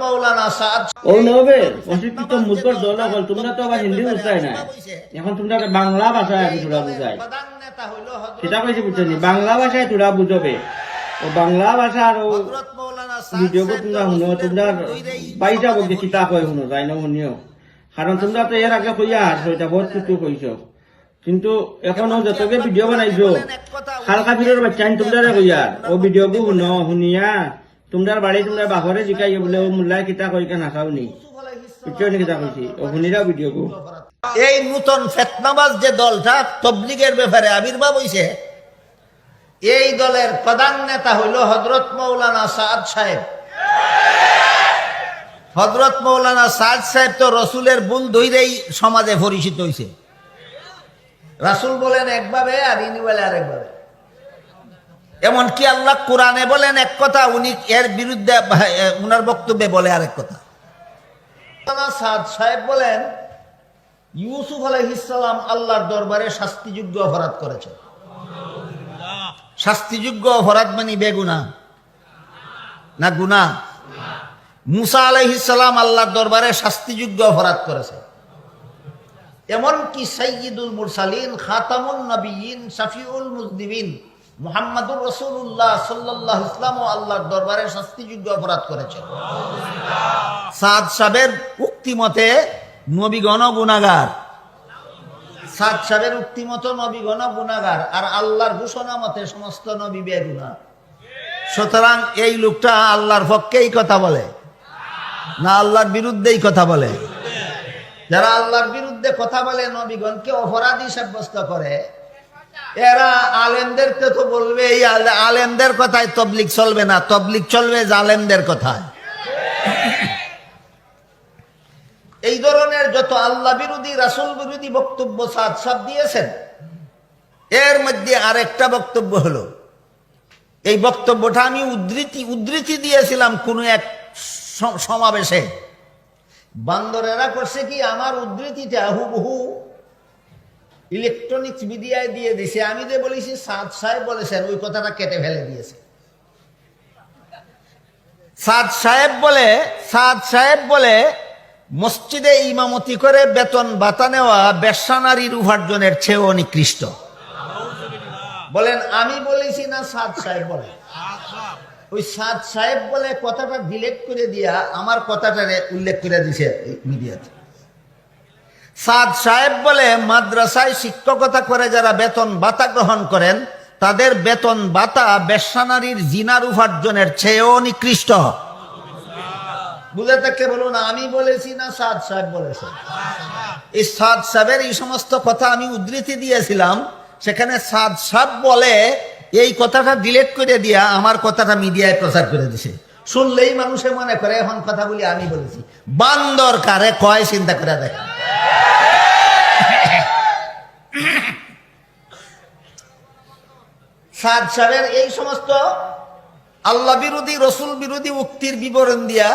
মৌলানা সাদ ও নবে অশিক্ষিত মুদ্র দল হল তোমরা তো আবার হিন্দি বুঝাই না এখন তোমরা বাংলা ভাষায় আমি তোরা বুঝাই প্রধান নেতা হইল সেটা কইছি বুঝছনি বাংলা ভাষায় তোরা বুঝবে ও বাংলা ভাষার ও হযরত মৌলানা সাদ ভিডিও তোমরা শুনো তোমরা বাইটা বলতে কিতা কয় শুনো তাই না শুনিও কারণ তোমরা তো এর আগে কইয়া আর সেটা বহুত কিছু কইছো কিন্তু এখনো যতকে ভিডিও বানাইছো হালকা ভিডিওর বাচ্চা তোমরা কইয়া ও ভিডিও গু শুনো শুনিয়া তোমরা বাড়ি তোমরা বাহরে জিকাই বলে ও মুল্লাই কিতা কই কেন হাসাওনি বুঝছনি কিতা কইছি ও শুনিরাও ভিডিও গু এই নতুন ফিতনাবাজ যে দলটা তাবলীগের ব্যাপারে আবির্ভাব হইছে এই দলের প্রধান নেতা হইল হযরত মৌলানা সাদ সাহেব। হযরত মৌলানা সাদ সাহেব তো রসুলের বুল ধইরেই সমাজে পরিচিত হইছে। রাসূল বলেন একভাবে আর ইনি বলে আরেকভাবে। এমনকি আল্লাহ কোরআনে বলেন এক কথা, উনি এর বিরুদ্ধে উনার বক্তব্যে বলে আরেক কথা। সাদ সাহেব বলেন ইউসুফ আলাইহিস সালাম আল্লাহর দরবারে শাস্তিযোগ্য অপরাধ করেছেন। শাস্তিযোগ্য অপরাধ মানে বেগুনাহ না গুনাহ? মুসা আলাইহিস সালাম আল্লাহর দরবারে শাস্তিযোগ্য অপরাধ করেছে। এমনকি সাইয়্যিদুল মুরসালিন খাতামুন নবিয়্যিন শাফিউল মুযনিবিন মুহাম্মাদুর রাসূলুল্লাহ সাল্লাল্লাহু আলাইহি ওয়াসাল্লাম আল্লাহর দরবারে শাস্তিযোগ্য অপরাধ করেছেন। সাদ সাহেবের উক্তি মতে নবীগণ গুনাহগার। সাদ সাহেবের উক্তি মতো নবীগণ গুনাহগার, আর আল্লাহর ঘোষণা মতে সমস্ত নবী বেগুনাহ। সুতরাং এই লোকটা আল্লাহর পক্ষেই কথা বলে না আল্লাহর বিরুদ্ধেই কথা বলে? যারা আল্লাহর বিরুদ্ধে কথা বলে, নবীগণকে অপরাধী সাব্যস্ত করে, এরা আলেমদেরকে তো বলবে এই আলেমদের কথায় তবলিগ চলবে না, তবলিগ চলবে জালেমদের কথায়। এই ধরনের যত আল্লাহ বিরোধী রাসূল বিরোধী বক্তব্য সাদ সাহেব দিয়েছেন, এর মধ্যে আরেকটা বক্তব্য হলো, এই বক্তব্যটা আমি উদ্ধৃতি দিয়েছিলাম কোন এক সমাবেশে। বান্দরেরা করছে কি, আমার উদ্ধৃতিটা হুবহু ইলেকট্রনিক্স মিডিয়ায় দিয়ে দিছে। আমি যে বলেছি সাদ সাহেব বলেছেন, ওই কথাটা কেটে ফেলে দিয়েছে। সাদ সাহেব বলে মসজিদে ইমামতি করে বেতন ভাতা নেওয়া বেশ্যা নারীর উপার্জনের চেয়েও নিকৃষ্ট। বলেন আমি বলেছি না সাদ সাহেব বলে? ওই সাদ সাহেব বলে কথাটা ডিলিট করে দিয়া আমার কথাটা উল্লেখ করে দিছে মিডিয়াতে। সাদ সাহেব বলে মাদ্রাসায় শিক্ষকতা করে যারা বেতন ভাতা গ্রহণ করেন, তাদের বেতন ভাতা বেশ্যা নারীর জিনার উপার্জনের চেয়েও নিকৃষ্ট। বুঝে থাকলে বলুন আমি বলেছি না সাদ সাহেব বলেছে? এই সাদ সাহেবের এই সমস্ত কথা আমি উদ্ধৃতি দিয়েছিলাম, সেখানে সাদ সাহেব বলে এই কথাটা ডিলিট করে দিয়া আমার কথাটা মিডিয়ায় প্রচার করে দিছে। শুনলেই মানুষে মনে করে এখন কথাগুলি আমি বলেছি। বান্দর কারে কয় চিন্তা করে দেখা। সাদ সাহেবের এই সমস্ত আল্লাহ বিরোধী রসুল বিরোধী উক্তির বিবরণ দিয়া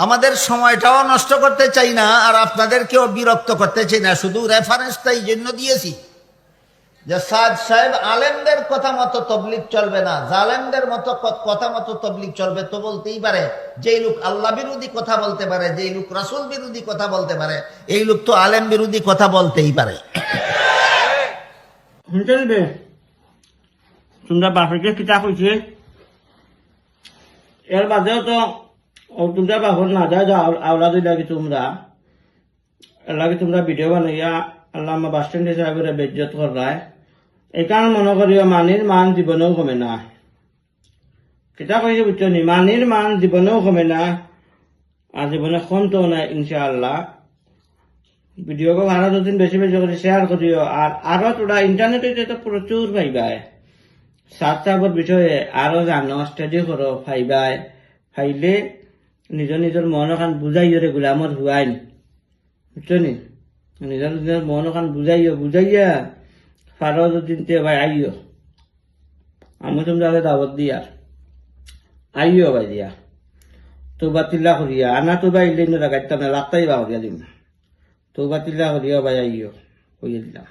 আমাদের সময়টাও নষ্ট করতে চাই না, আর আপনাদেরকেও বিরক্ত করতে চাই না। শুধু রেফারেন্সটা এই জন্য দিয়েছি যে সাদ সাহেব আলেমদের কথা মতো তবলিগ চলবে না, জালেমদের মতো কথা মতো তবলিগ চলবে। তো বলতেই পারে যেই লোক আল্লাহ বিরোধী কথা বলতে পারে, যেই লোক রাসূল বিরোধী কথা বলতে পারে, এই লোক তো আলেম বিরোধী কথা বলতেই পারে। তোমরা বাপকে কিতা কইছে, এর বাদেও তো তোমরা বাপর না যায় আওলাদ লাগে তোমরা লাগে তোমরা ভিডিও বানাইয়া আল্লাহ আমার বাস স্ট্যান্ডে সাহেবের বেজ্জত করায়। এই কারণ মনে করিও মানির মান জীবনেও কমে না। কিতা কইছে বুঝছো নি? মানির মান জীবনেও কমে না, আর জীবনে কমতো না ইনশাআল্লাহ। ভিডিওকে ভালো দুদিন বেশি বেশি করে শেয়ার করিও। আর আরো তোরা ইন্টারনেটে তো প্রচুর পাইবাই সাদ সাহেবের বিষয়ে, আরো জানো স্টাডি করো, ফাইলে নিজের মন খান বুঝাইও রে গুলামর হুয়াইন, বুঝছো নি? নিজের মন খান বুঝাইয়া ফারো দুদিন ভাই আইও। আমি তোমরা দাওয়াত দিয়া আইও ভাই দিয়া তোবা তিল্লা করিয়া আনা তোবা ইলে লাগাইতাম না, লাগাই বা করিয়া দিম। তোবা তিল্লা করিয়া ভাই আইও কইয়া দিলাম।